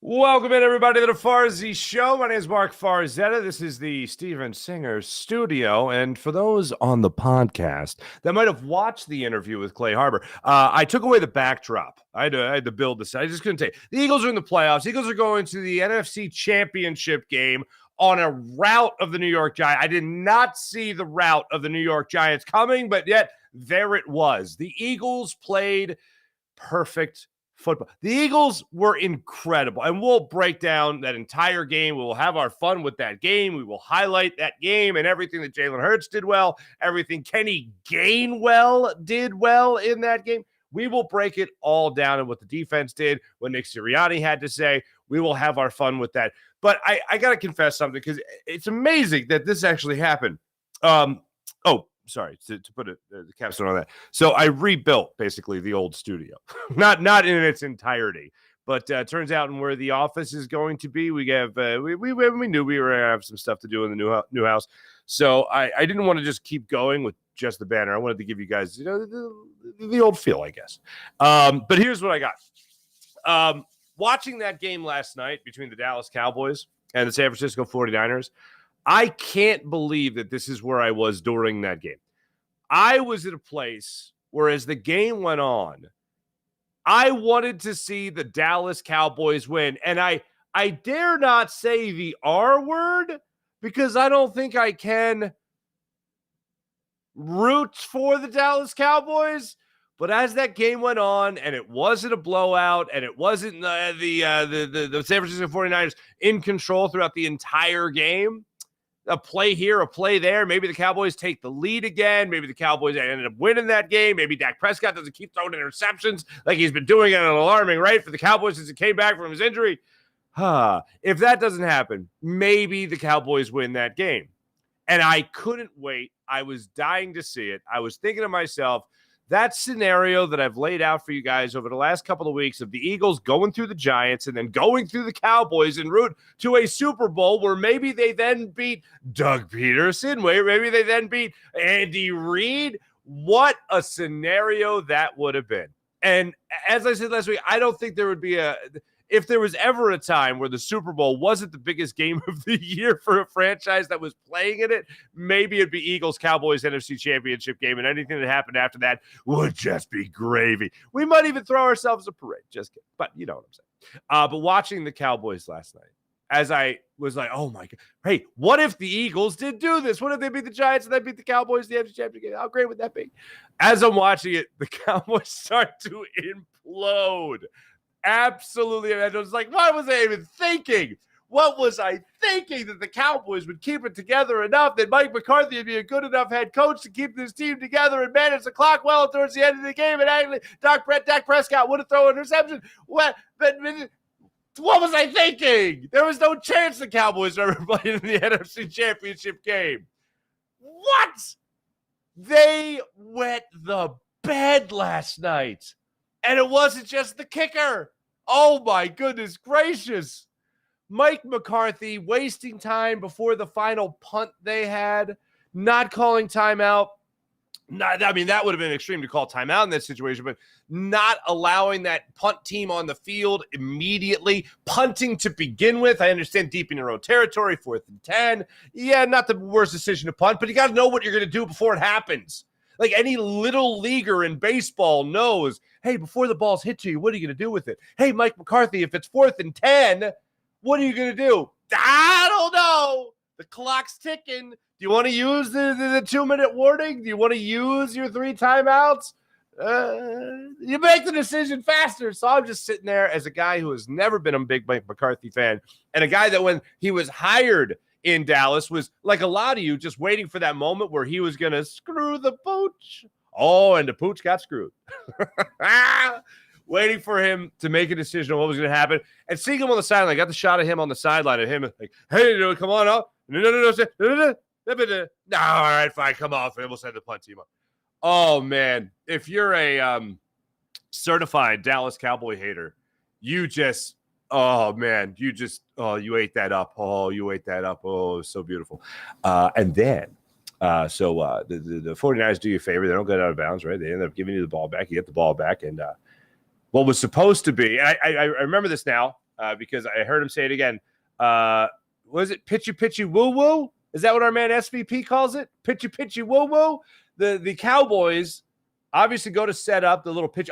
Welcome in, everybody, to the Farzy Show. My name is Mark Farzetta. This is the Steven Singer studio. And for those on the podcast that might have watched the interview with Clay Harbor, I took away the backdrop. I had to build this. I just couldn't take it. The Eagles are in the playoffs. The Eagles are going to the NFC Championship game on a route of the New York Giants. I did not see the route of the New York Giants coming, but yet there it was. The Eagles played perfect football. The Eagles were incredible, and we'll break down that entire game. We will have our fun with that game. We will highlight that game and everything that Jalen Hurts did well, everything Kenny Gainwell did well in that game. We will break it all down and what the defense did, what Nick Sirianni had to say. We will have our fun with that. But I got to confess something, because it's amazing that this actually happened. Sorry, to put the capstone on that. So I rebuilt basically the old studio, not in its entirety, but turns out in where the office is going to be, we have we knew we were going to have some stuff to do in the new house. So I didn't want to just keep going with just the banner. I wanted to give you guys, the old feel, I guess. But here's what I got. Watching that game last night between the Dallas Cowboys and the San Francisco 49ers, I can't believe that this is where I was during that game. I was at a place where, as the game went on, I wanted to see the Dallas Cowboys win. And I dare not say the R word, because I don't think I can root for the Dallas Cowboys. But as that game went on, and it wasn't a blowout, and it wasn't the San Francisco 49ers in control throughout the entire game, a play here, a play there, maybe the Cowboys take the lead again, maybe the Cowboys ended up winning that game, maybe Dak Prescott doesn't keep throwing interceptions like he's been doing at an alarming rate for the Cowboys since he came back from his injury. If that doesn't happen, maybe the Cowboys win that game. And I couldn't wait. I was dying to see it. I was thinking to myself, that scenario that I've laid out for you guys over the last couple of weeks of the Eagles going through the Giants and then going through the Cowboys en route to a Super Bowl where maybe they then beat Doug Peterson, where maybe they then beat Andy Reid. What a scenario that would have been. And as I said last week, I don't think there would be if there was ever a time where the Super Bowl wasn't the biggest game of the year for a franchise that was playing in it, maybe it'd be Eagles-Cowboys NFC Championship game, and anything that happened after that would just be gravy. We might even throw ourselves a parade. Just kidding. But you know what I'm saying. But watching the Cowboys last night, as I was like, oh my God, hey, what if the Eagles did do this? What if they beat the Giants and they beat the Cowboys in the NFC Championship game? How great would that be? As I'm watching it, the Cowboys start to implode. Absolutely. And I was like, what was I even thinking? What was I thinking? That the Cowboys would keep it together enough, that Mike McCarthy would be a good enough head coach to keep this team together and manage the clock well towards the end of the game, and actually Dak Prescott would have thrown an interception. What was I thinking? There was no chance the Cowboys were ever playing in the NFC Championship game. What? They wet the bed last night. And it wasn't just the kicker. Oh, my goodness gracious. Mike McCarthy wasting time before the final punt they had, not calling timeout. That would have been extreme to call timeout in that situation, but not allowing that punt team on the field immediately, punting to begin with. I understand deep in your own territory, 4th and 10. Yeah, not the worst decision to punt, but you got to know what you're going to do before it happens. Like any little leaguer in baseball knows, hey, before the ball's hit to you, what are you going to do with it? Hey, Mike McCarthy, if it's 4th and 10, what are you going to do? I don't know. The clock's ticking. Do you want to use the 2-minute warning? Do you want to use your 3 timeouts? You make the decision faster. So I'm just sitting there as a guy who has never been a big Mike McCarthy fan, and a guy that when he was hired in Dallas was like a lot of you, just waiting for that moment where he was going to screw the pooch. Oh, and the pooch got screwed. Waiting for him to make a decision on what was going to happen. And seeing him on the sideline, I got the shot of him on the sideline of him like, hey, come on up. No. All right, fine, come off. And we'll send the punt team up. Oh, man. If you're a certified Dallas Cowboy hater, you just – oh, man, you ate that up. Oh, you ate that up. Oh, so beautiful. And then, the 49ers do you a favor. They don't get out of bounds, right? They end up giving you the ball back. You get the ball back. And what was supposed to be, and I remember this now, because I heard him say it again. Was it pitchy pitchy woo woo? Is that what our man SVP calls it? Pitchy pitchy woo woo. The Cowboys obviously go to set up the little pitch.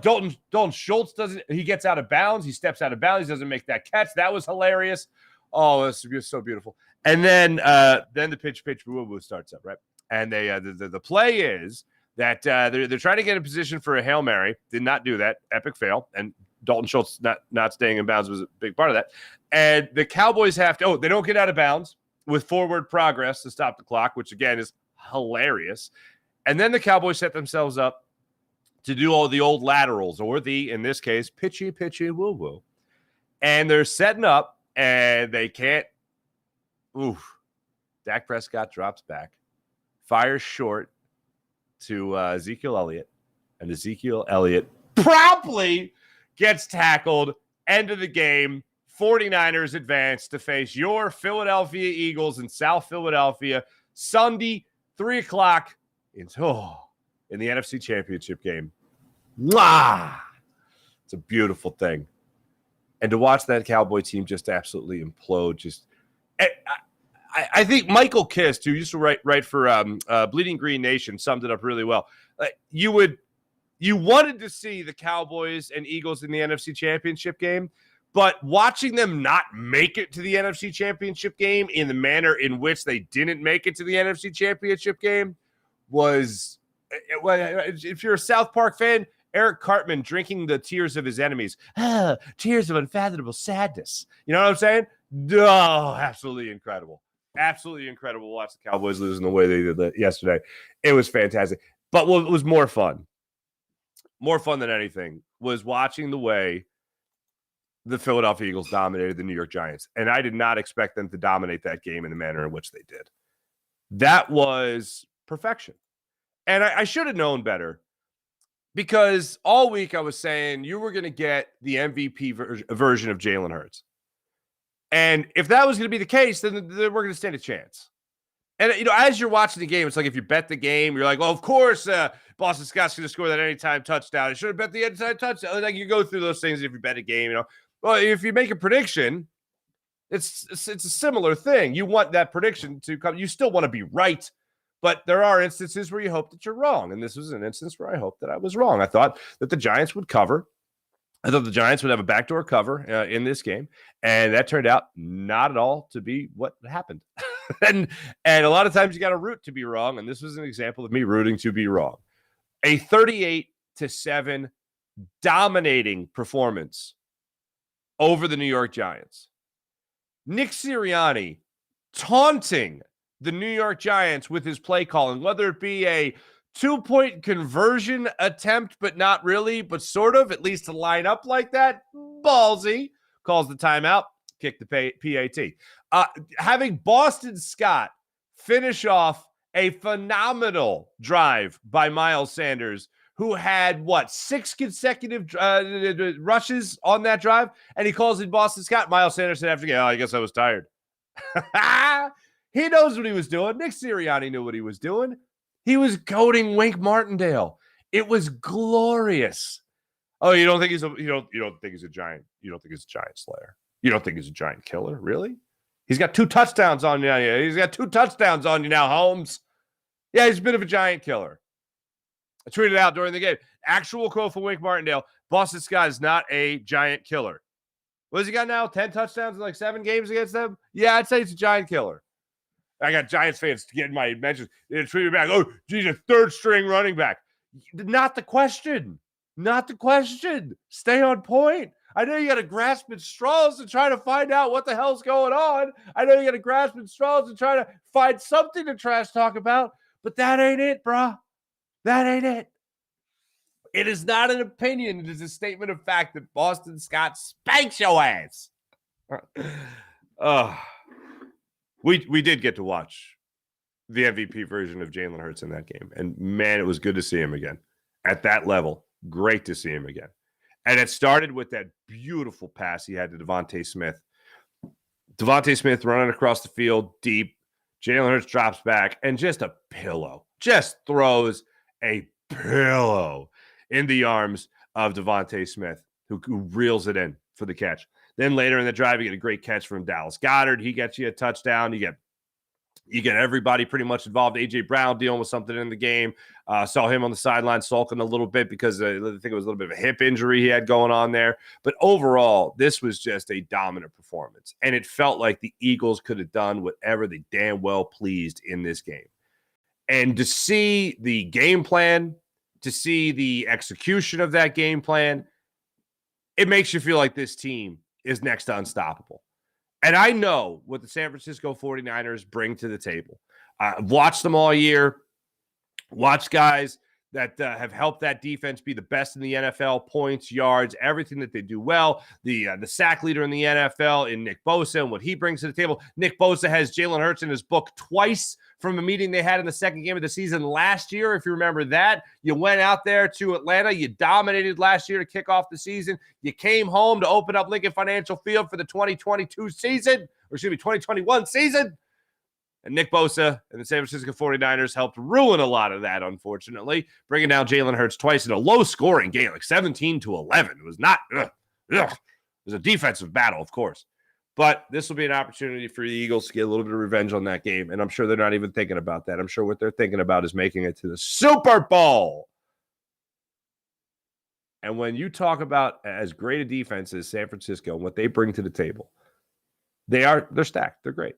Dalton Schultz doesn't. He gets out of bounds. He steps out of bounds. He doesn't make that catch. That was hilarious. Oh, that's so beautiful. And then the pitch woo woo starts up, right? And they the play is that they're trying to get in position for a Hail Mary. Did not do that. Epic fail. And Dalton Schultz not staying in bounds was a big part of that. And the Cowboys have to. They don't get out of bounds with forward progress to stop the clock, which again is hilarious. And then the Cowboys set themselves up to do all the old laterals, or in this case, pitchy pitchy woo woo. And they're setting up, and they can't. Oof. Dak Prescott drops back, fires short to Ezekiel Elliott, and Ezekiel Elliott promptly gets tackled. End of the game. 49ers advance to face your Philadelphia Eagles in South Philadelphia Sunday, 3 o'clock in the NFC Championship game. Mwah! It's a beautiful thing. And to watch that Cowboy team just absolutely implode. I think Michael Kist, who used to write for Bleeding Green Nation, summed it up really well. You wanted to see the Cowboys and Eagles in the NFC Championship game, but watching them not make it to the NFC Championship game in the manner in which they didn't make it to the NFC Championship game was, if you're a South Park fan, Eric Cartman drinking the tears of his enemies. Tears of unfathomable sadness. You know what I'm saying? Oh, absolutely incredible. Absolutely incredible to watch the Cowboys lose in the way they did that yesterday. It was fantastic. But what was more fun than anything, was watching the way the Philadelphia Eagles dominated the New York Giants. And I did not expect them to dominate that game in the manner in which they did. That was perfection. And I should have known better, because all week I was saying you were going to get the MVP version of Jalen Hurts. And if that was going to be the case, then we're going to stand a chance. And, as you're watching the game, it's like if you bet the game, you're like, well, of course, Boston Scott's going to score that anytime touchdown. I should have bet the anytime touchdown. Like, you go through those things if you bet a game, Well, if you make a prediction, it's a similar thing. You want that prediction to come. You still want to be right, but there are instances where you hope that you're wrong. And this was an instance where I hoped that I was wrong. I thought that the Giants would cover. I thought the Giants would have a backdoor cover in this game, and that turned out not at all to be what happened. and a lot of times you got to root to be wrong, and this was an example of me rooting to be wrong. A 38-7 dominating performance over the New York Giants. Nick Sirianni taunting the New York Giants with his play calling, whether it be a 2-point conversion attempt, but not really, but sort of, at least to line up like that. Ballsy. Calls the timeout, kick the PAT. Having Boston Scott finish off a phenomenal drive by Miles Sanders, who had, 6 consecutive rushes on that drive, and he calls it Boston Scott. Miles Sanders said after the game, I guess I was tired. He knows what he was doing. Nick Sirianni knew what he was doing. He was goading Wink Martindale. It was glorious. Oh, you don't think he's you don't think he's a giant? You don't think he's a giant slayer? You don't think he's a giant killer? Really? He's got 2 touchdowns on you. He's got 2 touchdowns on you now, Holmes. Yeah, he's a bit of a giant killer. I tweeted out during the game. Actual quote from Wink Martindale: Boston Scott is not a giant killer. What has he got now? 10 touchdowns in 7 games against them? Yeah, I'd say he's a giant killer. I got Giants fans getting my mentions. They tweeted back, oh, geez, a 3rd-string running back. Not the question. Not the question. Stay on point. I know you got to grasp at straws to try to find out what the hell's going on. I know you got to grasp at straws to try to find something to trash talk about, but that ain't it, brah. That ain't it. It is not an opinion. It is a statement of fact that Boston Scott spanks your ass. We did get to watch the MVP version of Jalen Hurts in that game. And, man, it was good to see him again. At that level, great to see him again. And it started with that beautiful pass he had to Devontae Smith. Devontae Smith running across the field deep. Jalen Hurts drops back and just a pillow. Just throws a pillow in the arms of Devontae Smith, who reels it in for the catch. Then later in the drive, you get a great catch from Dallas Goedert. He gets you a touchdown. You get everybody pretty much involved. A.J. Brown dealing with something in the game. Saw him on the sideline sulking a little bit because I think it was a little bit of a hip injury he had going on there. But overall, this was just a dominant performance. And it felt like the Eagles could have done whatever they damn well pleased in this game. And to see the game plan, to see the execution of that game plan, it makes you feel like this team is next to unstoppable. And I know what the San Francisco 49ers bring to the table. I've watched them all year, watched guys that have helped that defense be the best in the NFL, points, yards, everything that they do well. The sack leader in the NFL in Nick Bosa and what he brings to the table. Nick Bosa has Jalen Hurts in his book twice from a meeting they had in the second game of the season last year. If you remember that, you went out there to Atlanta. You dominated last year to kick off the season. You came home to open up Lincoln Financial Field for the 2022 season, or excuse me, 2021 season. And Nick Bosa and the San Francisco 49ers helped ruin a lot of that, unfortunately, bringing down Jalen Hurts twice in a low-scoring game, like 17-11. It was not, it was a defensive battle, of course. But this will be an opportunity for the Eagles to get a little bit of revenge on that game, and I'm sure they're not even thinking about that. I'm sure what they're thinking about is making it to the Super Bowl. And when you talk about as great a defense as San Francisco and what they bring to the table, they're stacked. They're great.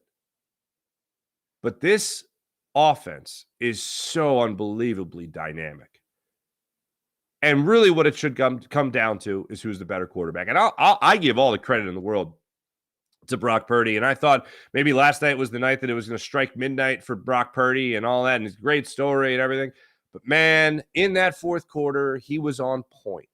But this offense is so unbelievably dynamic. And really what it should come down to is who's the better quarterback. And I give all the credit in the world to Brock Purdy. And I thought maybe last night was the night that it was going to strike midnight for Brock Purdy and all that. And it's a great story and everything. But, man, in that fourth quarter, he was on point.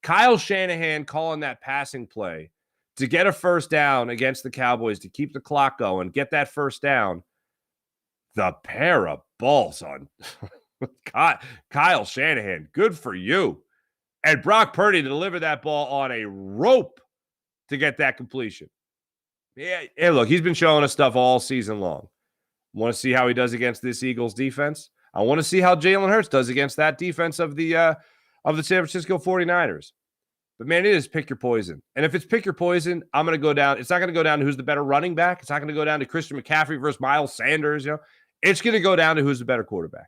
Kyle Shanahan calling that passing play to get a first down against the Cowboys, to keep the clock going, get that first down. The pair of balls on Kyle Shanahan. Good for you. And Brock Purdy to deliver that ball on a rope to get that completion. Yeah, hey, look, he's been showing us stuff all season long. Want to see how he does against this Eagles defense? I want to see how Jalen Hurts does against that defense of the San Francisco 49ers. But, man, it is pick your poison. And if it's pick your poison, I'm going to go down. It's not going to go down to who's the better running back. It's not going to go down to Christian McCaffrey versus Miles Sanders. It's going to go down to who's the better quarterback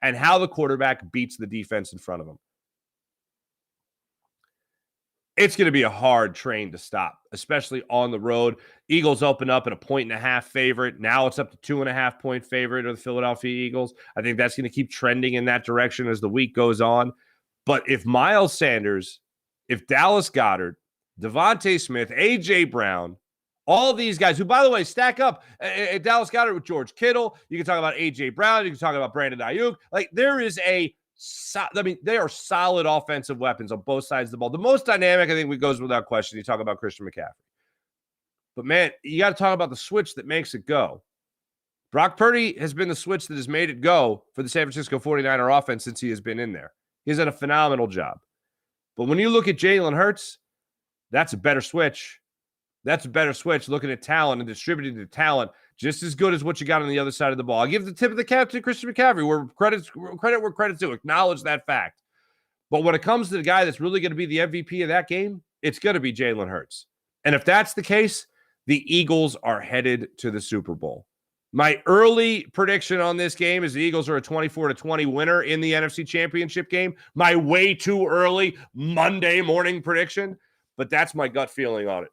and how the quarterback beats the defense in front of him. It's going to be a hard train to stop, especially on the road. Eagles open up at a 1.5 favorite. Now it's up to 2.5 point favorite of the Philadelphia Eagles. I think that's going to keep trending in that direction as the week goes on. But if Miles Sanders, if Dallas Goedert, Devontae Smith, A.J. Brown, all these guys who, by the way, stack up at Dallas Goedert with George Kittle. You can talk about A.J. Brown. You can talk about Brandon Ayuk. Like, there is they are solid offensive weapons on both sides of the ball. The most dynamic, I think, goes without question. You talk about Christian McCaffrey. But, man, you got to talk about the switch that makes it go. Brock Purdy has been the switch that has made it go for the San Francisco 49er offense since he has been in there. He's done a phenomenal job. But when you look at Jalen Hurts, that's a better switch. That's a better switch, looking at talent and distributing the talent just as good as what you got on the other side of the ball. I give the tip of the cap to Christian McCaffrey, where credit where credit's due. Acknowledge that fact. But when it comes to the guy that's really going to be the MVP of that game, it's going to be Jalen Hurts. And if that's the case, the Eagles are headed to the Super Bowl. My early prediction on this game is the Eagles are a 24-20 winner in the NFC Championship game. My way too early Monday morning prediction, but that's my gut feeling on it.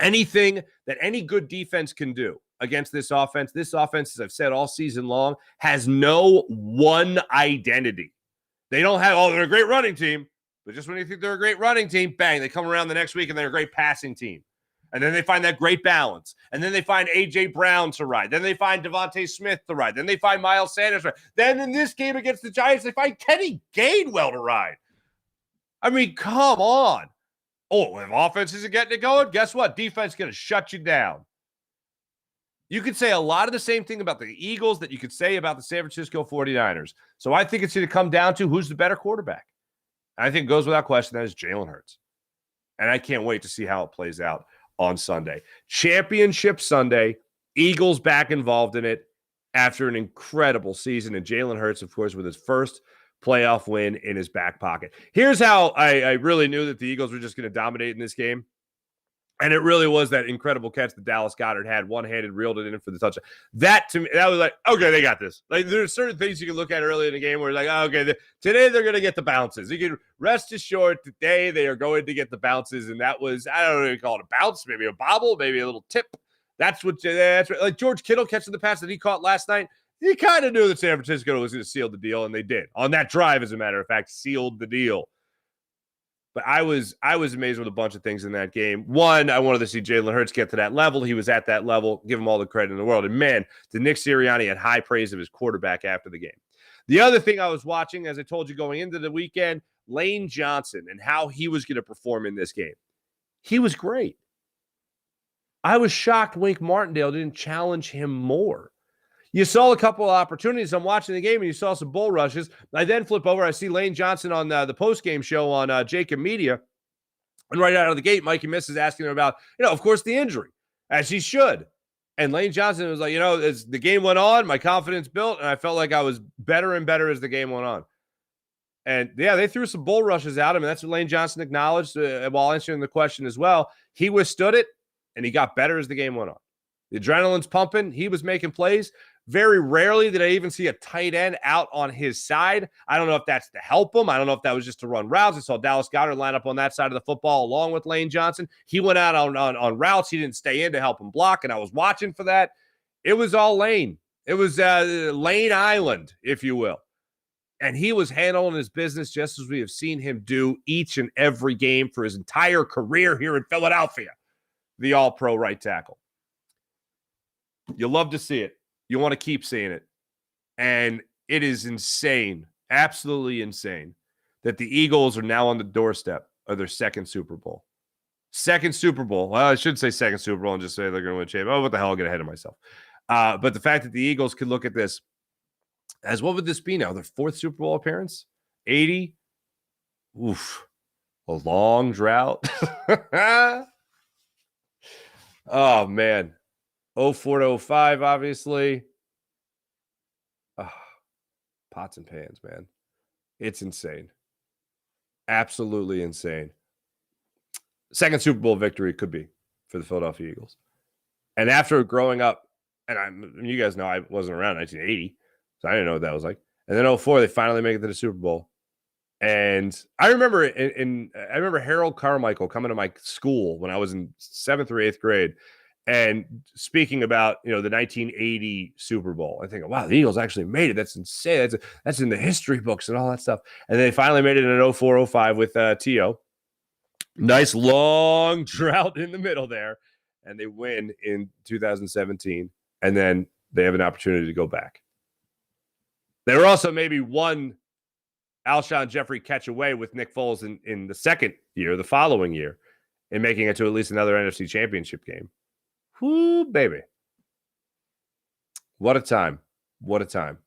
Anything that any good defense can do against this offense, as I've said all season long, has no one identity. They don't have, they're a great running team, but just when you think they're a great running team, bang, they come around the next week and they're a great passing team. And then they find that great balance. And then they find A.J. Brown to ride. Then they find Devontae Smith to ride. Then they find Miles Sanders to ride. Then in this game against the Giants, they find Kenny Gainwell to ride. I mean, come on. Oh, if offense isn't getting it going, guess what? Defense is going to shut you down. You could say a lot of the same thing about the Eagles that you could say about the San Francisco 49ers. So I think it's going to come down to who's the better quarterback. I think it goes without question that is Jalen Hurts. And I can't wait to see how it plays out on Sunday. Championship Sunday, Eagles back involved in it after an incredible season. And Jalen Hurts, of course, with his first playoff win in his back pocket. Here's how I really knew that the Eagles were just going to dominate in this game. And it really was that incredible catch that Dallas Goedert had, one-handed, reeled it in for the touchdown. That, to me, that was like, okay, they got this. Like, there's certain things you can look at early in the game where like, oh, okay, today they're going to get the bounces. You can rest assured today they are going to get the bounces. And that was, I don't know if you call it a bounce, maybe a bobble, maybe a little tip. That's what, like George Kittle catching the pass that he caught last night. He kind of knew that San Francisco was going to seal the deal, and they did. On that drive, as a matter of fact, sealed the deal. But I was amazed with a bunch of things in that game. One, I wanted to see Jalen Hurts get to that level. He was at that level. Give him all the credit in the world. And, man, did Nick Sirianni had high praise of his quarterback after the game. The other thing I was watching, as I told you going into the weekend, Lane Johnson and how he was going to perform in this game. He was great. I was shocked Wink Martindale didn't challenge him more. You saw a couple of opportunities. I'm watching the game, and you saw some bull rushes. I then flip over. I see Lane Johnson on the post-game show on Jacob Media. And right out of the gate, Mikey Miss is asking him about, of course, the injury, as he should. And Lane Johnson was like, as the game went on, my confidence built, and I felt like I was better and better as the game went on. And, yeah, they threw some bull rushes at him, and that's what Lane Johnson acknowledged while answering the question as well. He withstood it, and he got better as the game went on. The adrenaline's pumping. He was making plays. Very rarely did I even see a tight end out on his side. I don't know if that's to help him. I don't know if that was just to run routes. I saw Dallas Goedert line up on that side of the football along with Lane Johnson. He went out on routes. He didn't stay in to help him block, and I was watching for that. It was all Lane. It was Lane Island, if you will. And he was handling his business just as we have seen him do each and every game for his entire career here in Philadelphia, the all-pro right tackle. You love to see it. You want to keep seeing it. And it is insane, absolutely insane, that the Eagles are now on the doorstep of their second Super Bowl. Second Super Bowl. Well, I should say second Super Bowl and just say they're going to win champ. Oh, what the hell? I'll get ahead of myself. But the fact that the Eagles could look at this as, what would this be now? Their fourth Super Bowl appearance? 80? Oof. A long drought. Oh, man. 04 to 05, obviously. Oh, pots and pans, man. It's insane. Absolutely insane. Second Super Bowl victory could be for the Philadelphia Eagles. And after growing up, and you guys know I wasn't around in 1980, so I didn't know what that was like. And then 04, they finally make it to the Super Bowl. And I remember I remember Harold Carmichael coming to my school when I was in 7th or 8th grade and speaking about, the 1980 Super Bowl. I think, wow, the Eagles actually made it. That's insane. That's in the history books and all that stuff. And they finally made it in 04, 05 with T.O. Nice long drought in the middle there. And they win in 2017. And then they have an opportunity to go back. They were also maybe one Alshon Jeffrey catch away with Nick Foles in the second year, the following year, and making it to at least another NFC Championship game. Whoo, baby. What a time. What a time.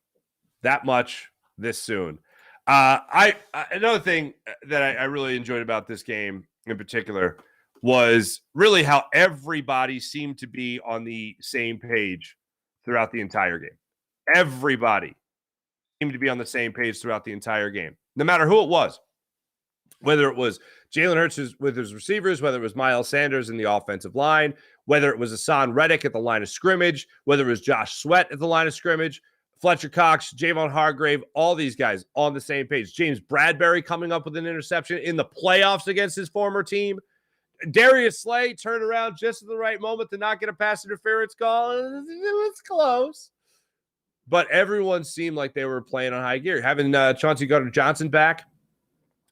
That much this soon. Another thing that I really enjoyed about this game in particular was really how everybody seemed to be on the same page throughout the entire game. Everybody seemed to be on the same page throughout the entire game, no matter who it was. Whether it was Jalen Hurts with his receivers, whether it was Miles Sanders in the offensive line, whether it was Hassan Reddick at the line of scrimmage, whether it was Josh Sweat at the line of scrimmage, Fletcher Cox, Javon Hargrave, all these guys on the same page. James Bradbury coming up with an interception in the playoffs against his former team. Darius Slay turned around just at the right moment to not get a pass interference call. It was close. But everyone seemed like they were playing on high gear. Having Chauncey Gardner-Johnson back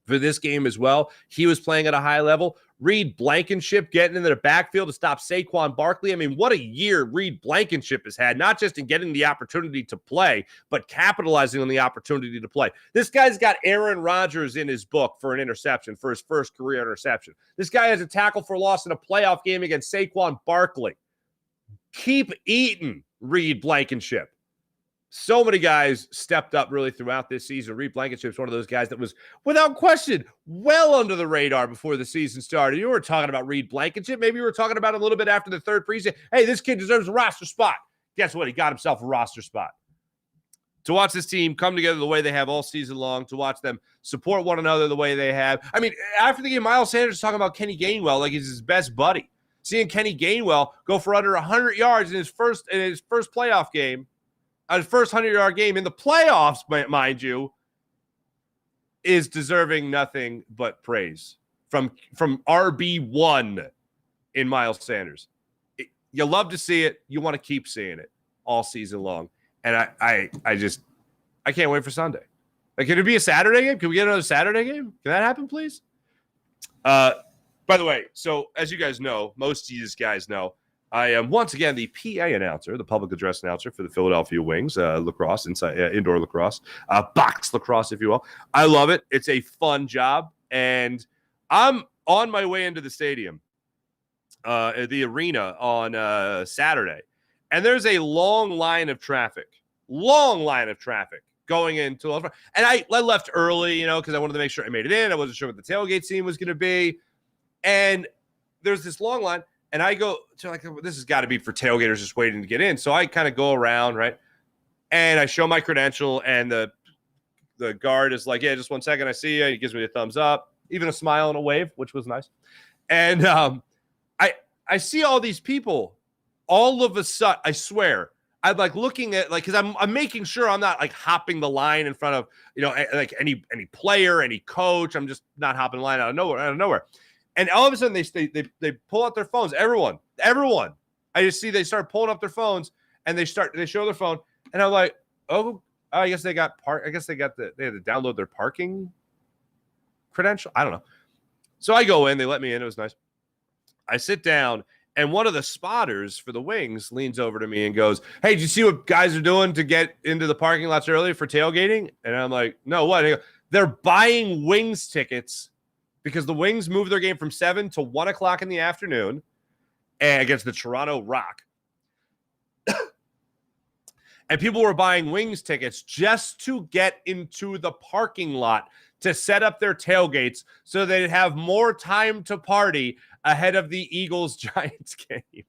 for this game as well. He was playing at a high level. Reed Blankenship getting into the backfield to stop Saquon Barkley. I mean, what a year Reed Blankenship has had, not just in getting the opportunity to play, but capitalizing on the opportunity to play. This guy's got Aaron Rodgers in his book for an interception, for his first career interception. This guy has a tackle for loss in a playoff game against Saquon Barkley. Keep eating, Reed Blankenship. So many guys stepped up really throughout this season. Reed Blankenship's one of those guys that was, without question, well under the radar before the season started. You were talking about Reed Blankenship. Maybe you were talking about him a little bit after the third preseason. Hey, this kid deserves a roster spot. Guess what? He got himself a roster spot. To watch this team come together the way they have all season long, to watch them support one another the way they have. I mean, after the game, Miles Sanders was talking about Kenny Gainwell like he's his best buddy. Seeing Kenny Gainwell go for under 100 yards in his first playoff game, his first 100-yard game in the playoffs, mind you, is deserving nothing but praise from RB1 in Miles Sanders. You love to see it. You want to keep seeing it all season long. And I can't wait for Sunday. Like, can it be a Saturday game? Can we get another Saturday game? Can that happen, please? By the way, so as you guys know, most of you guys know, I am once again the PA announcer, the public address announcer for the Philadelphia Wings, lacrosse, indoor lacrosse, box lacrosse, if you will. I love it. It's a fun job. And I'm on my way into the stadium, the arena on Saturday. And there's a long line of traffic going into, and I left early, because I wanted to make sure I made it in. I wasn't sure what the tailgate scene was going to be. And there's this long line, and I go to this has got to be for tailgaters just waiting to get in. So I kind of go around, right? And I show my credential, and the guard is like, yeah, just 1 second. I see you. He gives me a thumbs up, even a smile and a wave, which was nice. And I see all these people all of a sudden. I swear, I'm like looking at because I'm making sure I'm not like hopping the line in front of like any player, any coach. I'm just not hopping the line out of nowhere. And all of a sudden they pull out their phones. Everyone. I just see they start pulling up their phones and they show their phone. And I'm like, I guess they got they had to download their parking credential. I don't know. So I go in. They let me in. It was nice. I sit down. And one of the spotters for the Wings leans over to me and goes, hey, did you see what guys are doing to get into the parking lots early for tailgating? And I'm like, no, what? They're buying Wings tickets because the Wings moved their game from 7 to 1 o'clock in the afternoon against the Toronto Rock. And people were buying Wings tickets just to get into the parking lot to set up their tailgates so they'd have more time to party ahead of the Eagles-Giants game.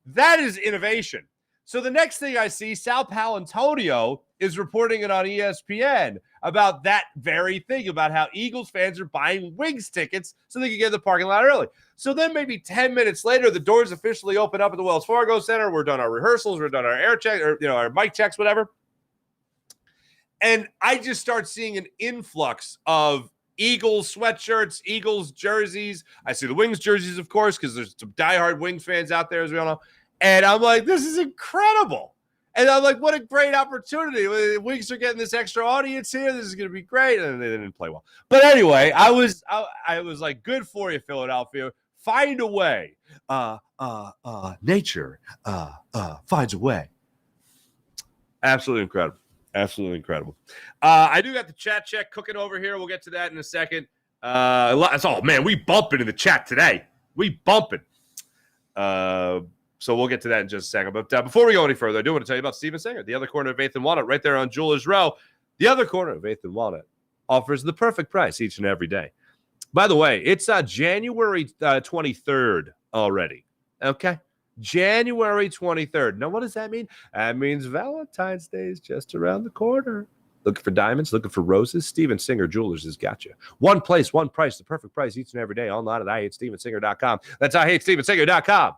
That is innovation. So the next thing I see, Sal Paolantonio is reporting it on ESPN about that very thing, about how Eagles fans are buying Wings tickets so they can get in the parking lot early. So then maybe 10 minutes later, the doors officially open up at the Wells Fargo Center. We're done our rehearsals. We're done our air check, or our mic checks, whatever. And I just start seeing an influx of Eagles sweatshirts, Eagles jerseys. I see the Wings jerseys, of course, because there's some diehard Wings fans out there, as we all know. And I'm like, this is incredible. And I'm like, what a great opportunity. The Wings are getting this extra audience here. This is going to be great. And they didn't play well. But anyway, I was like, good for you, Philadelphia. Find a way. Nature finds a way. Absolutely incredible. Absolutely incredible. I do got the chat check cooking over here. We'll get to that in a second. That's all, man. We bumping in the chat today. We bumping. So we'll get to that in just a second. But before we go any further, I do want to tell you about Steven Singer, the other corner of 8th and Walnut, right there on Jewelers Row. The other corner of 8th and Walnut offers the perfect price each and every day. By the way, it's January 23rd already. Okay? January 23rd. Now, what does that mean? That means Valentine's Day is just around the corner. Looking for diamonds, looking for roses? Steven Singer Jewelers has got you. One place, one price, the perfect price each and every day. Online at IHateStevenSinger.com. That's IHateStevenSinger.com.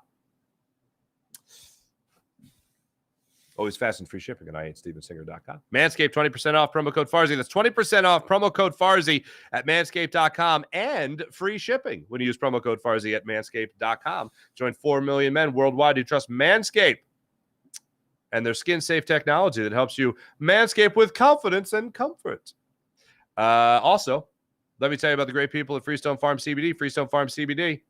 Always fast and free shipping at IHateStevenSinger.com. Manscaped, 20% off, promo code Farzy. That's 20% off, promo code Farzy at Manscaped.com, and free shipping when you use promo code Farzy at Manscaped.com. Join 4 million men worldwide who trust Manscaped and their skin-safe technology that helps you manscape with confidence and comfort. Also, let me tell you about the great people at Freestone Farm CBD. Freestone Farm CBD.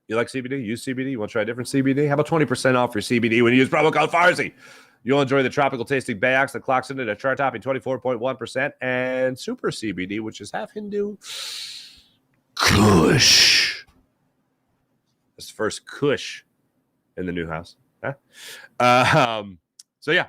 You like CBD? Use CBD? You want to try a different CBD? How about 20% off your CBD when you use promo code Farzy? You'll enjoy the tropical tasting Bayox that clocks into a chart-topping 24.1%, and Super CBD, which is half Hindu. Kush. That's the first Kush in the new house. Huh? So, yeah,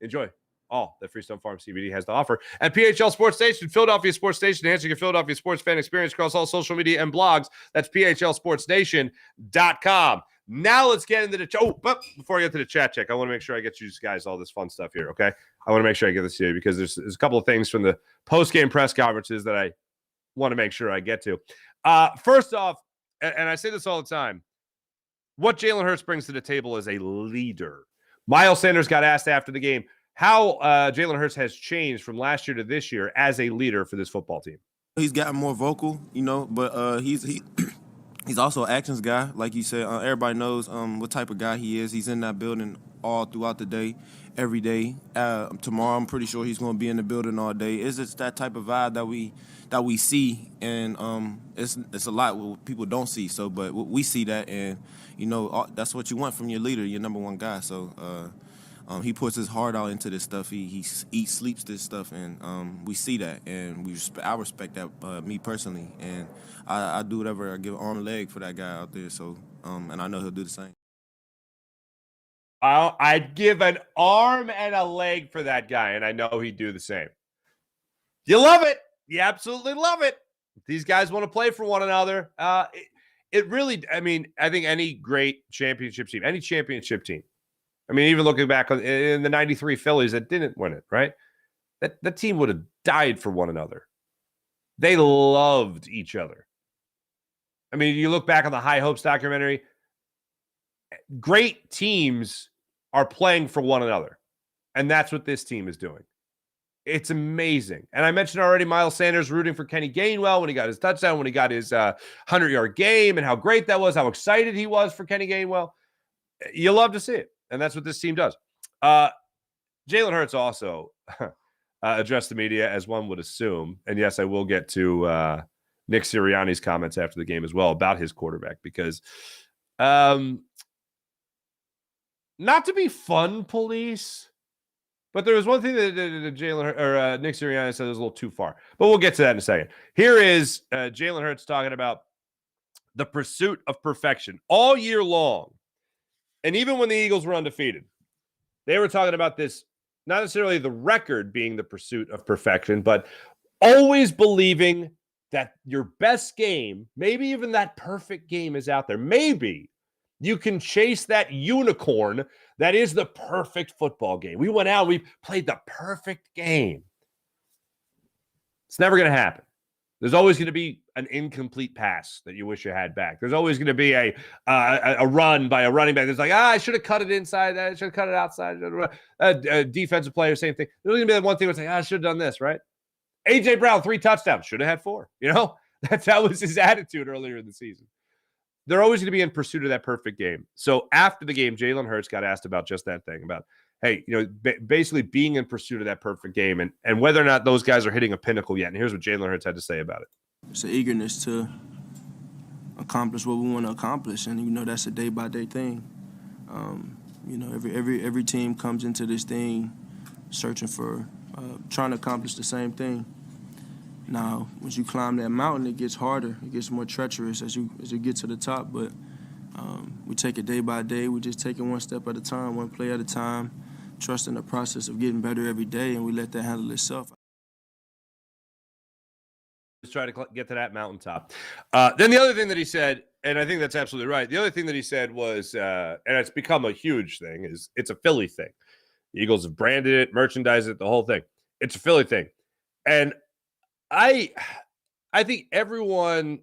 enjoy all that Freestone Farm CBD has to offer. And PHL Sports Station, Philadelphia Sports Station, enhancing your Philadelphia sports fan experience across all social media and blogs. That's PHLSportsNation.com. Now let's get into the but before I get to the chat check, I want to make sure I get you guys all this fun stuff here, okay? I want to make sure I get this to you because there's a couple of things from the post-game press conferences that I want to make sure I get to. First off, and I say this all the time, what Jalen Hurts brings to the table is a leader. Miles Sanders got asked after the game how Jalen Hurts has changed from last year to this year as a leader for this football team. He's gotten more vocal, but he's also an actions guy, like you said. Everybody knows what type of guy he is. He's in that building all throughout the day, every day. Tomorrow, I'm pretty sure he's going to be in the building all day. It's just that type of vibe that we see, and it's a lot what people don't see. So, but we see that, and that's what you want from your leader, your number one guy. So. He puts his heart out into this stuff. He eats, sleeps this stuff, and we see that, and I respect that, me personally, and I do whatever. I give an arm and leg for that guy out there. So, and I know he'll do the same. I'd give an arm and a leg for that guy, and I know he'd do the same. You love it. You absolutely love it. These guys want to play for one another. It really, I mean, I think any great championship team, any championship team, I mean, even looking back in the 93 Phillies that didn't win it, right? That team would have died for one another. They loved each other. I mean, you look back on the High Hopes documentary, great teams are playing for one another. And that's what this team is doing. It's amazing. And I mentioned already Miles Sanders rooting for Kenny Gainwell when he got his touchdown, when he got his 100-yard game, and how great that was, how excited he was for Kenny Gainwell. You love to see it. And that's what this team does. Jalen Hurts also addressed the media, as one would assume. And yes, I will get to Nick Sirianni's comments after the game as well about his quarterback, because not to be fun police, but there was one thing that Nick Sirianni said was a little too far. But we'll get to that in a second. Here is Jalen Hurts talking about the pursuit of perfection all year long. And even when the Eagles were undefeated, they were talking about this, not necessarily the record being the pursuit of perfection, but always believing that your best game, maybe even that perfect game, is out there. Maybe you can chase that unicorn that is the perfect football game. We went out, we played the perfect game. It's never going to happen. There's always going to be an incomplete pass that you wish you had back. There's always going to be a run by a running back that's like, I should have cut it inside. I should have cut it outside. A defensive player, same thing. There's going to be that one thing where it's like, I should have done this, right? A.J. Brown, 3 touchdowns. Should have had 4. That was his attitude earlier in the season. They're always going to be in pursuit of that perfect game. So after the game, Jalen Hurts got asked about just that thing, about, hey, basically being in pursuit of that perfect game, and whether or not those guys are hitting a pinnacle yet. And here's what Jalen Hurts had to say about it. It's an eagerness to accomplish what we want to accomplish, and that's a day-by-day thing. Every team comes into this thing searching for, trying to accomplish the same thing. Now, once you climb that mountain, it gets harder. It gets more treacherous as you get to the top. But we take it day by day. We just take it one step at a time, one play at a time, trusting the process of getting better every day, and we let that handle itself. Let's try to get to that mountaintop. Then the other thing that he said, and I think that's absolutely right, the other thing that he said was, and it's become a huge thing, is it's a Philly thing. The Eagles have branded it, merchandised it, the whole thing. It's a Philly thing. And I think everyone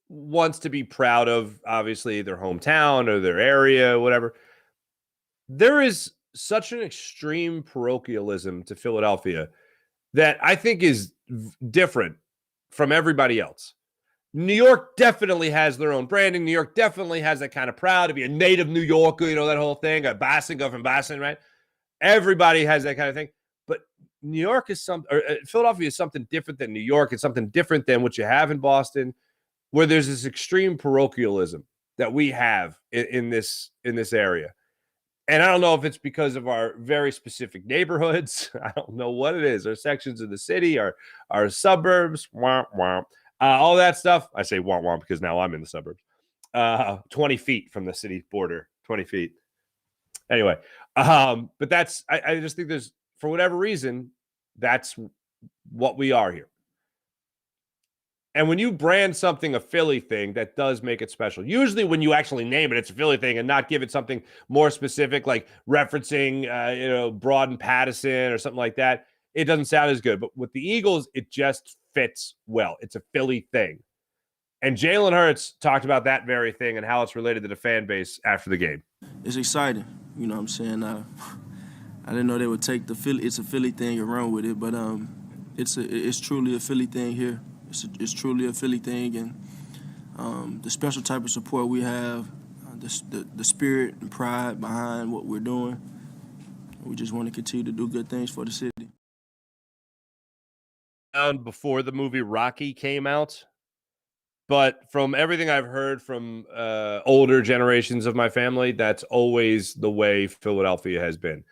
wants to be proud of, obviously, their hometown or their area, whatever. There is such an extreme parochialism to Philadelphia that I think is different from everybody else. New York definitely has their own branding. New York definitely has that kind of proud to be a native New Yorker, that whole thing, a Boston, go from Boston, right? Everybody has that kind of thing. But New York is Philadelphia is something different than New York. It's something different than what you have in Boston, where there's this extreme parochialism that we have in this area. And I don't know if it's because of our very specific neighborhoods. I don't know what it is. Our sections of the city, our suburbs, all that stuff. I say womp womp because now I'm in the suburbs. 20 feet from the city border, 20 feet. Anyway, but that's, I just think there's, for whatever reason, that's what we are here. And when you brand something a Philly thing, that does make it special. Usually when you actually name it, it's a Philly thing, and not give it something more specific, like referencing, Broad and Pattison or something like that. It doesn't sound as good. But with the Eagles, it just fits well. It's a Philly thing. And Jalen Hurts talked about that very thing and how it's related to the fan base after the game. It's exciting. You know what I'm saying? I didn't know they would take the Philly. It's a Philly thing and run with it, but it's truly a Philly thing here. It's truly a Philly thing, and the special type of support we have, the spirit and pride behind what we're doing. We just want to continue to do good things for the city. Before the movie Rocky came out, but from everything I've heard from older generations of my family, that's always the way Philadelphia has been.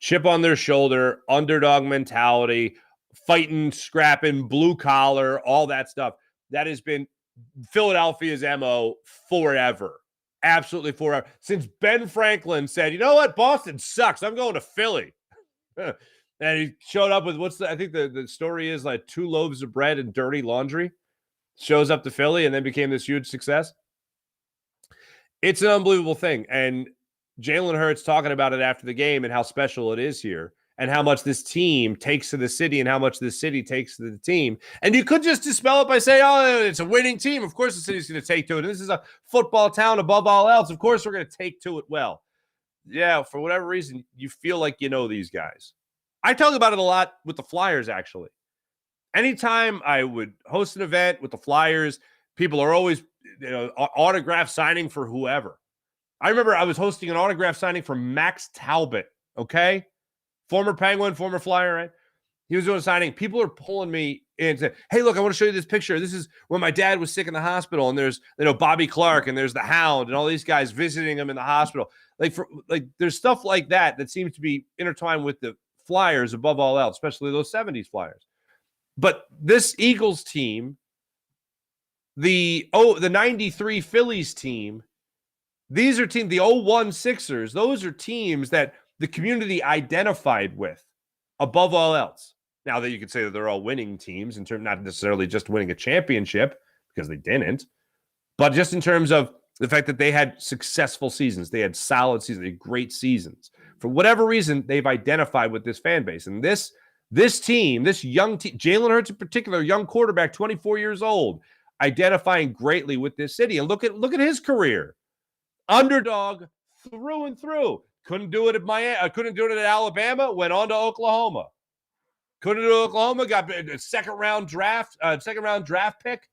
Chip on their shoulder, underdog mentality, fighting, scrapping, blue collar, all that stuff. That has been Philadelphia's MO forever. Absolutely forever. Since Ben Franklin said, you know what, Boston sucks. I'm going to Philly. And he showed up with I think the story is like 2 loaves of bread and dirty laundry. Shows up to Philly and then became this huge success. It's an unbelievable thing. And Jalen Hurts talking about it after the game and how special it is here and how much this team takes to the city and how much this city takes to the team. And you could just dispel it by saying, oh, it's a winning team. Of course the city's going to take to it. And this is a football town above all else. Of course we're going to take to it well. Yeah, for whatever reason, you feel like you know these guys. I talk about it a lot with the Flyers, actually. Anytime I would host an event with the Flyers, people are always, autograph signing for whoever. I remember I was hosting an autograph signing for Max Talbot, okay? Former Penguin, former Flyer, right? He was doing a signing. People are pulling me in and saying, hey, look, I want to show you this picture. This is when my dad was sick in the hospital, and there's, Bobby Clark, and there's the Hound, and all these guys visiting him in the hospital. There's stuff like that seems to be intertwined with the Flyers above all else, especially those 70s Flyers. But this Eagles team, the 93 Phillies team, these are teams, the 01 Sixers, those are teams that the community identified with above all else. Now that you could say that they're all winning teams in terms, not necessarily just winning a championship, because they didn't, but just in terms of the fact that they had successful seasons, they had solid seasons, they had great seasons. For whatever reason, they've identified with this fan base. And this team, this young team, Jalen Hurts in particular, young quarterback, 24 years old, identifying greatly with this city. And look at his career. Underdog through and through. Couldn't do it at Miami. Couldn't do it at Alabama. Went on to Oklahoma. Couldn't do it at Oklahoma. Got a second round draft pick.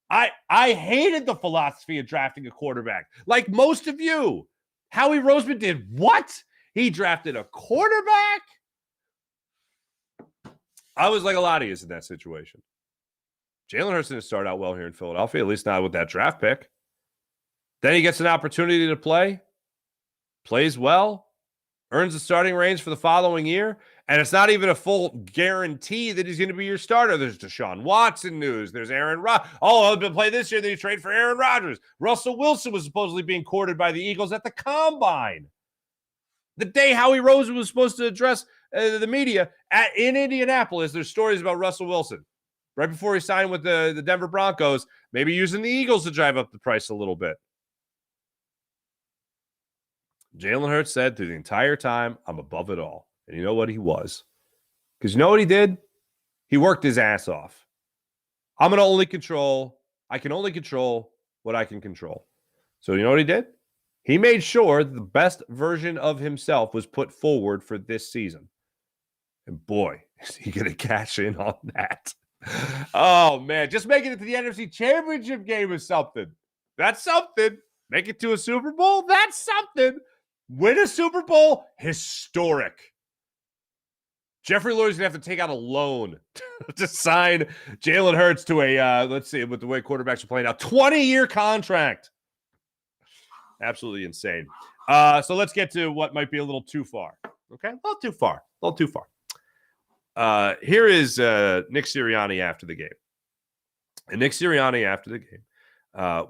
I hated the philosophy of drafting a quarterback. Like most of you. Howie Roseman did what? He drafted a quarterback? I was like a lot of you in that situation. Jalen Hurts didn't start out well here in Philadelphia, at least not with that draft pick. Then he gets an opportunity to play, plays well, earns the starting range for the following year, and it's not even a full guarantee that he's going to be your starter. There's Deshaun Watson news. There's Aaron Rodgers. Oh, I'll play this year, then you trade for Aaron Rodgers. Russell Wilson was supposedly being courted by the Eagles at the Combine. The day Howie Roseman was supposed to address the media in Indianapolis, there's stories about Russell Wilson. Right before he signed with the Denver Broncos, maybe using the Eagles to drive up the price a little bit. Jalen Hurts said through the entire time, I'm above it all. And you know what he was? Because you know what he did? He worked his ass off. I can only control what I can control. So you know what he did? He made sure the best version of himself was put forward for this season. And boy, is he going to cash in on that. Oh, man. Just making it to the NFC Championship game is something. That's something. Make it to a Super Bowl? That's something. Win a Super Bowl? Historic. Jeffrey Lurie's going to have to take out a loan to sign Jalen Hurts to a, let's see, with the way quarterbacks are playing now, 20-year contract. Absolutely insane. So let's get to what might be a little too far. Okay? A little too far. Here is Nick Sirianni after the game. And Nick Sirianni after the game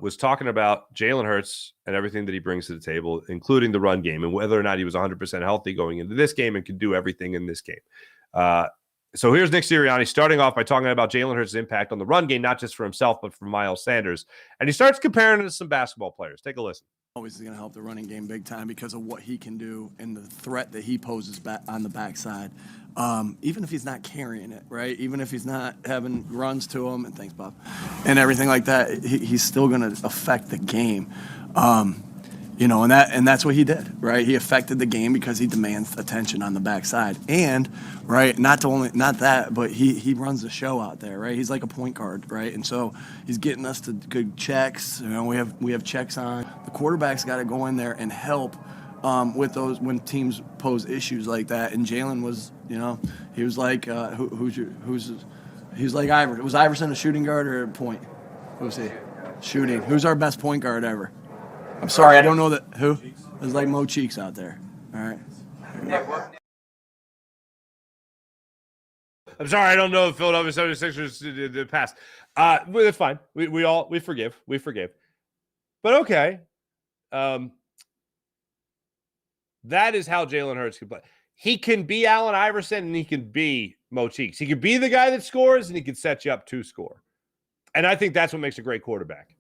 was talking about Jalen Hurts and everything that he brings to the table, including the run game and whether or not he was 100% healthy going into this game and could do everything in this game. So here's Nick Sirianni starting off by talking about Jalen Hurts' impact on the run game, not just for himself, but for Miles Sanders. And he starts comparing it to some basketball players. Take a listen. Always going to help the running game big time because of what he can do and the threat that he poses back on the backside. Even if he's not carrying it, right? Even if he's not having runs to him and thanks, Bob, and everything like that, he's still going to affect the game. And that's what he did, right? He affected the game because he demands attention on the backside, and right, not that, but he runs the show out there, right? He's like a point guard, right? And so he's getting us to good checks. We have checks on. The quarterback's got to go in there and help with those when teams pose issues like that. And Jalen was, he was like, he's like Iverson. Was Iverson a shooting guard or a point? Who was he? Shooting. Who's our best point guard ever? I'm sorry, I don't know that. Who? There's like Mo Cheeks out there. All right. I'm sorry, I don't know if Philadelphia 76ers did pass. It's fine. We forgive. But okay. That is how Jalen Hurts can play. He can be Allen Iverson and he can be Mo Cheeks. He can be the guy that scores and he can set you up to score. And I think that's what makes a great quarterback.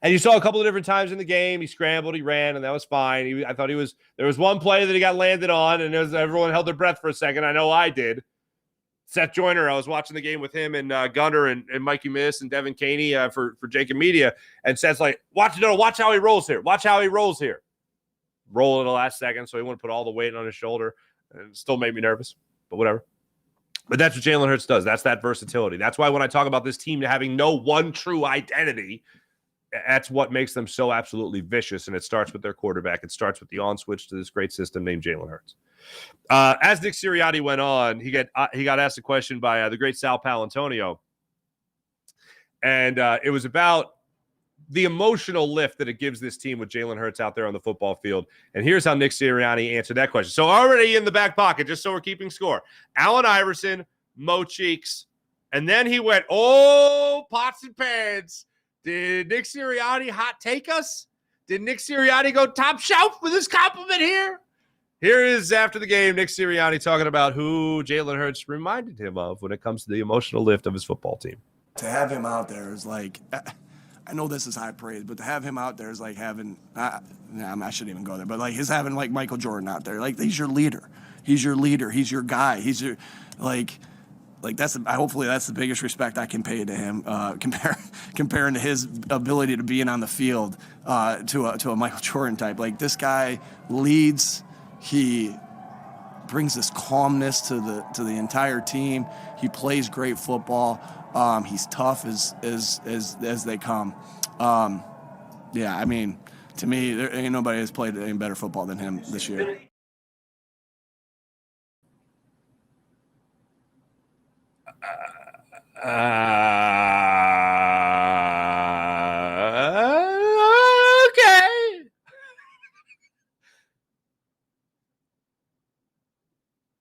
And you saw a couple of different times in the game. He scrambled, he ran, and that was fine. I thought there was one play that he got landed on, and everyone held their breath for a second. I know I did. Seth Joyner, I was watching the game with him and Gunner and Mikey Miss and Devin Caney for Jacob Media. And Seth's like, watch how he rolls here. Watch how he rolls here. Roll in the last second, so he wouldn't put all the weight on his shoulder. And it still made me nervous, but whatever. But that's what Jalen Hurts does. That's that versatility. That's why when I talk about this team having no one true identity, that's what makes them so absolutely vicious, and it starts with their quarterback. It starts with the on-switch to this great system named Jalen Hurts. As Nick Sirianni went on, he got asked a question by the great Sal Palantonio, and it was about the emotional lift that it gives this team with Jalen Hurts out there on the football field. And here's how Nick Sirianni answered that question. So already in the back pocket, just so we're keeping score, Allen Iverson, Mo Cheeks, and then he went, pots and pans. Did Nick Sirianni hot take us? Did Nick Sirianni go top shelf with his compliment here? Here is, after the game, Nick Sirianni talking about who Jalen Hurts reminded him of when it comes to the emotional lift of his football team. To have him out there is like, I know this is high praise, but to have him out there is like having, I shouldn't even go there, but like his having like Michael Jordan out there. Like, he's your leader. He's your leader. He's your guy. He's your, like hopefully that's the biggest respect I can pay to him, comparing to his ability to being on the field to a Michael Jordan type. Like, this guy leads, he brings this calmness to the entire team. He plays great football. He's tough as they come. Yeah, I mean, to me, there ain't nobody has played any better football than him this year. Okay.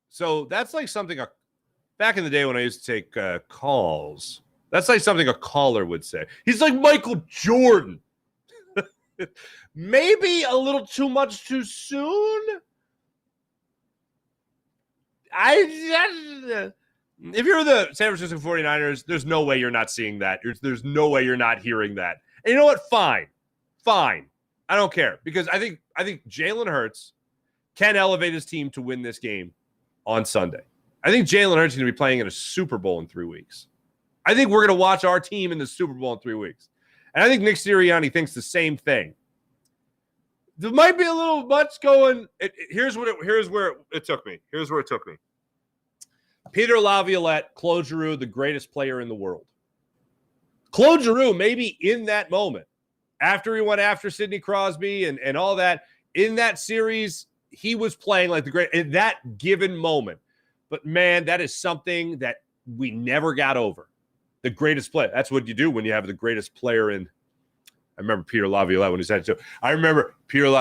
So that's like something back in the day when I used to take calls. That's like something a caller would say. He's like Michael Jordan. Maybe a little too much too soon. If you're the San Francisco 49ers, there's no way you're not seeing that. There's no way you're not hearing that. And you know what? Fine. I don't care, because I think Jalen Hurts can elevate his team to win this game on Sunday. I think Jalen Hurts is going to be playing in a Super Bowl in 3 weeks. I think we're going to watch our team in the Super Bowl in 3 weeks. And I think Nick Sirianni thinks the same thing. There might be a little much going. Here's where it took me. Peter Laviolette, Claude Giroux, the greatest player in the world. Claude Giroux, maybe in that moment, after he went after Sidney Crosby and all that, in that series, he was playing like the great in that given moment. But man, that is something that we never got over. The greatest player. That's what you do when you have the greatest player in. I remember Peter Laviolette when he said so. I remember Peter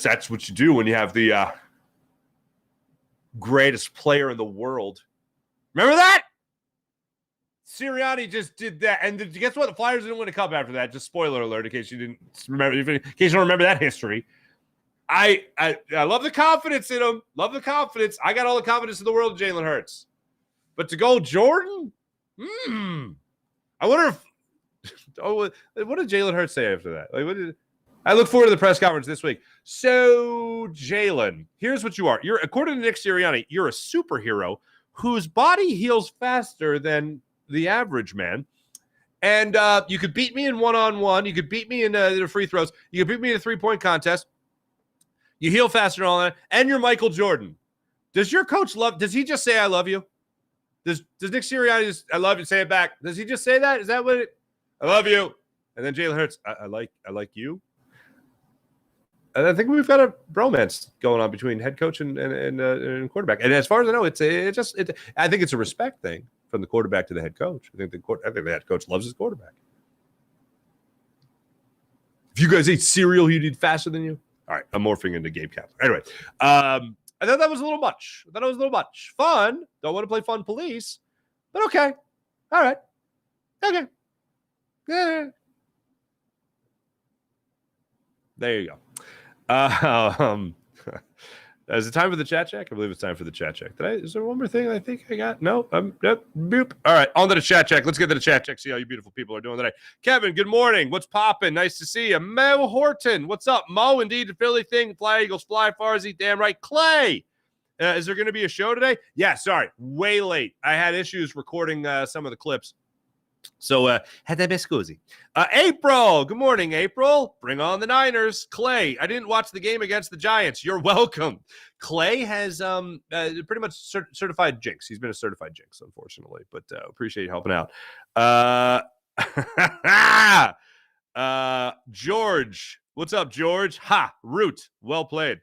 that's what you do when you have the greatest player in the world. Remember that? Sirianni just did that. And guess what? The Flyers didn't win a cup after that. Just spoiler alert in case you didn't remember, in case you don't remember that history. I love the confidence in him. Love the confidence. I got all the confidence in the world in Jalen Hurts. But to go Jordan? I wonder if what did Jalen Hurts say after that? I look forward to the press conference this week. So, Jalen, here's what you are. You're, according to Nick Sirianni, you're a superhero whose body heals faster than the average man. And you could beat me in one-on-one. You could beat me in the free throws. You could beat me in a three-point contest. You heal faster and all that. And you're Michael Jordan. Does your coach does he just say, I love you? Does Nick Sirianni just, I love you, say it back? Does he just say that? Is that what it, I love you? And then Jalen Hurts, I like you? And I think we've got a bromance going on between head coach and quarterback. And as far as I know, I think it's a respect thing from the quarterback to the head coach. I think the head coach loves his quarterback. If you guys ate cereal, he'd eat faster than you. All right, I'm morphing into game cap. Anyway, I thought that was a little much. Fun. Don't want to play fun police, but okay. All right. Okay. Yeah. There you go. Is it time for the chat check? I believe it's time for the chat check. Is there one more thing I think I got? No. Yep. Boop. All right. On to the chat check. Let's get to the chat check. See how you beautiful people are doing today. Kevin, good morning. What's popping? Nice to see you. Mo Horton. What's up? Mo, indeed, the Philly thing. Fly Eagles, fly Farzy. Damn right. Clay. Is there going to be a show today? Yeah, sorry. Way late. I had issues recording some of the clips. So, had that scusi. April, good morning, April. Bring on the Niners. Clay, I didn't watch the game against the Giants. You're welcome. Clay has pretty much certified jinx. He's been a certified jinx, unfortunately, but appreciate you helping out. George, what's up, George? Ha, Root, well played.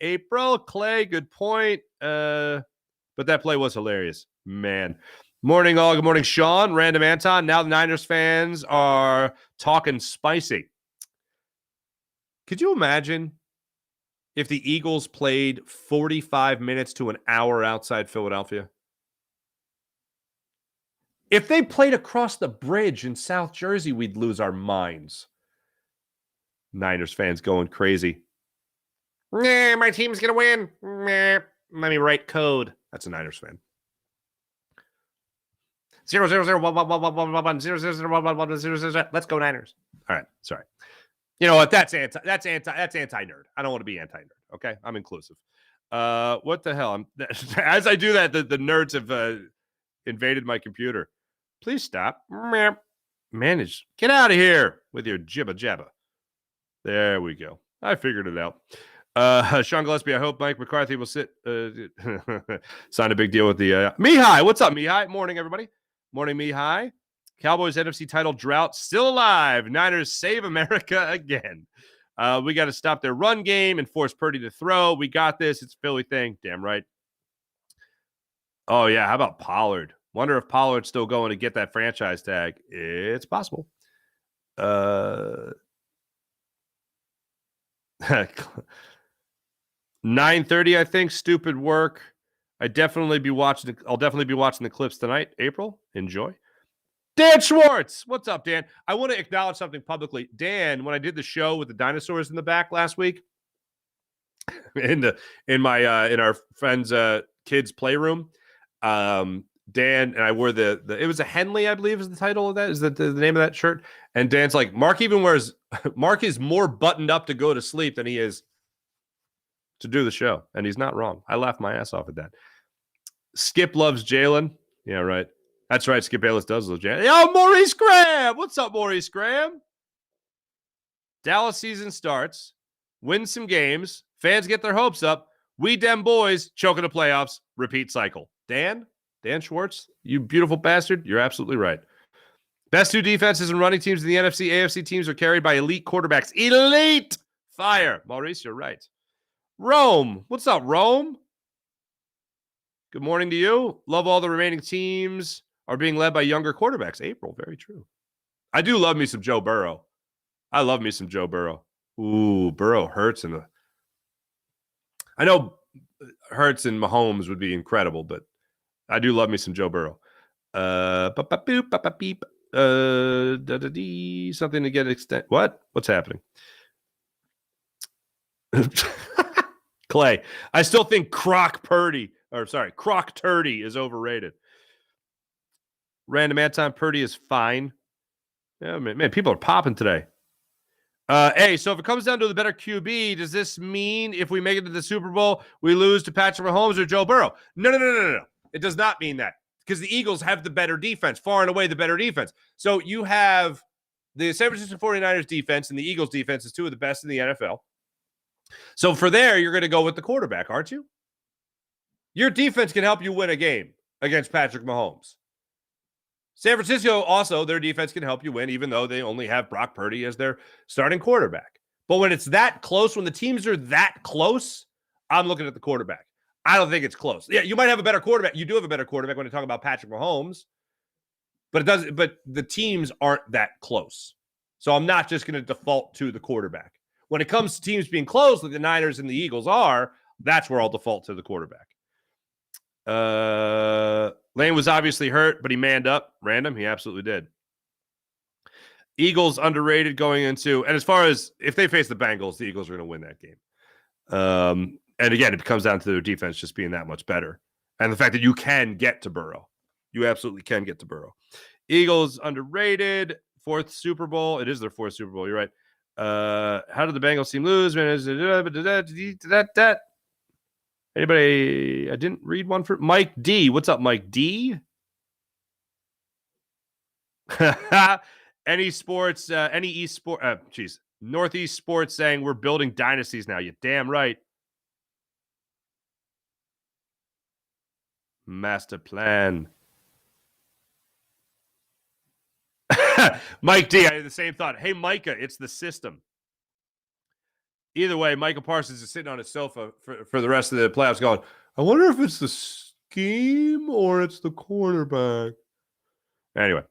April, Clay, good point. But that play was hilarious, man. Morning, all. Good morning, Sean. Random Anton. Now the Niners fans are talking spicy. Could you imagine if the Eagles played 45 minutes to an hour outside Philadelphia? If they played across the bridge in South Jersey, we'd lose our minds. Niners fans going crazy. Nah, my team's going to win. Nah, let me write code. That's a Niners fan. 0-0-0-1-1-1-1-1-0-0-0-1-1-0-0-0. Let's go Niners. All right, sorry. You know what? That's anti-nerd. I don't want to be anti-nerd. Okay, I'm inclusive. What the hell? As I do that, the nerds have invaded my computer. Please stop. Manage. Get out of here with your jibba jabba. There we go. I figured it out. Sean Gillespie, I hope Mike McCarthy will sign a big deal with the Mihai. What's up, Mihai? Morning, everybody. Morning, Mihai. Cowboys NFC title drought still alive. Niners save America again. We got to stop their run game and force Purdy to throw. We got this. It's a Philly thing. Damn right. Oh, yeah. How about Pollard? Wonder if Pollard's still going to get that franchise tag. It's possible. 9:30, I think. Stupid work. I'll definitely be watching the clips tonight. April, enjoy. Dan Schwartz, what's up, Dan? I want to acknowledge something publicly. Dan, when I did the show with the dinosaurs in the back last week, in our friend's kids' playroom, Dan and I wore the it was a Henley, I believe, is the title of that, is the name of that shirt. And Dan's like, Mark is more buttoned up to go to sleep than he is to do the show. And he's not wrong. I laughed my ass off at that. Skip loves Jalen. Yeah, right. That's right. Skip Bayless does love Jalen. Yo, Maurice Graham. What's up, Maurice Graham? Dallas season starts. Win some games. Fans get their hopes up. We dem boys choke in the playoffs. Repeat cycle. Dan Schwartz, you beautiful bastard. You're absolutely right. Best two defenses and running teams in the NFC, AFC teams are carried by elite quarterbacks. Elite fire. Maurice, you're right. Rome. What's up, Rome? Good morning to you. Love all the remaining teams are being led by younger quarterbacks. April, very true. I do love me some Joe Burrow. I love me some Joe Burrow. Ooh, Burrow hurts in the. I know Hurts and Mahomes would be incredible, but I do love me some Joe Burrow. Something to get extent. What? What's happening? Clay, I still think Croc Purdy Croc Turdy is overrated. Random Anton Purdy is fine. Yeah, man, people are popping today. Hey, so if it comes down to the better QB, does this mean if we make it to the Super Bowl, we lose to Patrick Mahomes or Joe Burrow? No. It does not mean that, because the Eagles have the better defense, far and away the better defense. So you have the San Francisco 49ers defense and the Eagles defense is two of the best in the NFL. So for there, you're going to go with the quarterback, aren't you? Your defense can help you win a game against Patrick Mahomes. San Francisco also, their defense can help you win, even though they only have Brock Purdy as their starting quarterback. But when it's that close, when the teams are that close, I'm looking at the quarterback. I don't think it's close. Yeah, you might have a better quarterback. You do have a better quarterback when you talk about Patrick Mahomes, but the teams aren't that close. So I'm not just going to default to the quarterback. When it comes to teams being close, like the Niners and the Eagles are, that's where I'll default to the quarterback. Lane was obviously hurt, but he manned up. Random, he absolutely did. Eagles underrated going into, and as far as if they face the Bengals, the Eagles are going to win that game. And again, it comes down to their defense just being that much better. And the fact that you can get to Burrow. You absolutely can get to Burrow. Eagles underrated. Fourth Super Bowl. It is their fourth Super Bowl. You're right. How did the Bengals team lose? Anybody? I didn't read one for Mike D. What's up, Mike D? Any sports, any esport, Northeast Sports saying we're building dynasties now. You damn right. Master plan. Mike D, I had the same thought. Hey, Micah, it's the system. Either way, Micah Parsons is sitting on his sofa for the rest of the playoffs going, I wonder if it's the scheme or it's the quarterback. Anyway.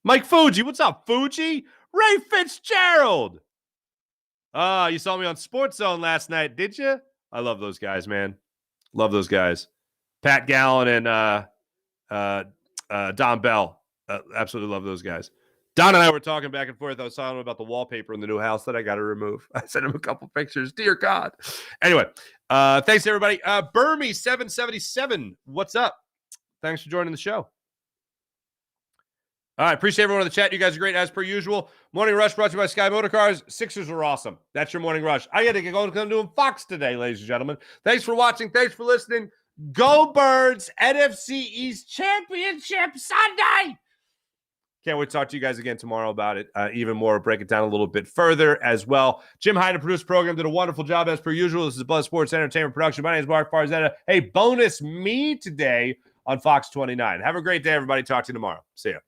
Mike Fuji, what's up, Fuji? Ray Fitzgerald. You saw me on Sports Zone last night, did you? I love those guys, man. Love those guys. Pat Gallen and Don Bell. Absolutely love those guys. Don and I were talking back and forth. I was telling him about the wallpaper in the new house that I got to remove. I sent him a couple pictures. Dear God. Anyway, thanks, everybody. Burmy777, what's up? Thanks for joining the show. All right, appreciate everyone in the chat. You guys are great, as per usual. Morning Rush brought to you by Sky Motorcars. Sixers are awesome. That's your Morning Rush. I got to go doing Fox today, ladies and gentlemen. Thanks for watching. Thanks for listening. Go Birds, NFC East Championship Sunday. Can't wait to talk to you guys again tomorrow about it. Even more, break it down a little bit further as well. Jim Hyden produced the program, did a wonderful job as per usual. This is Buzz Sports Entertainment Production. My name is Mark Farzetta. Hey, bonus me today on Fox 29. Have a great day, everybody. Talk to you tomorrow. See ya.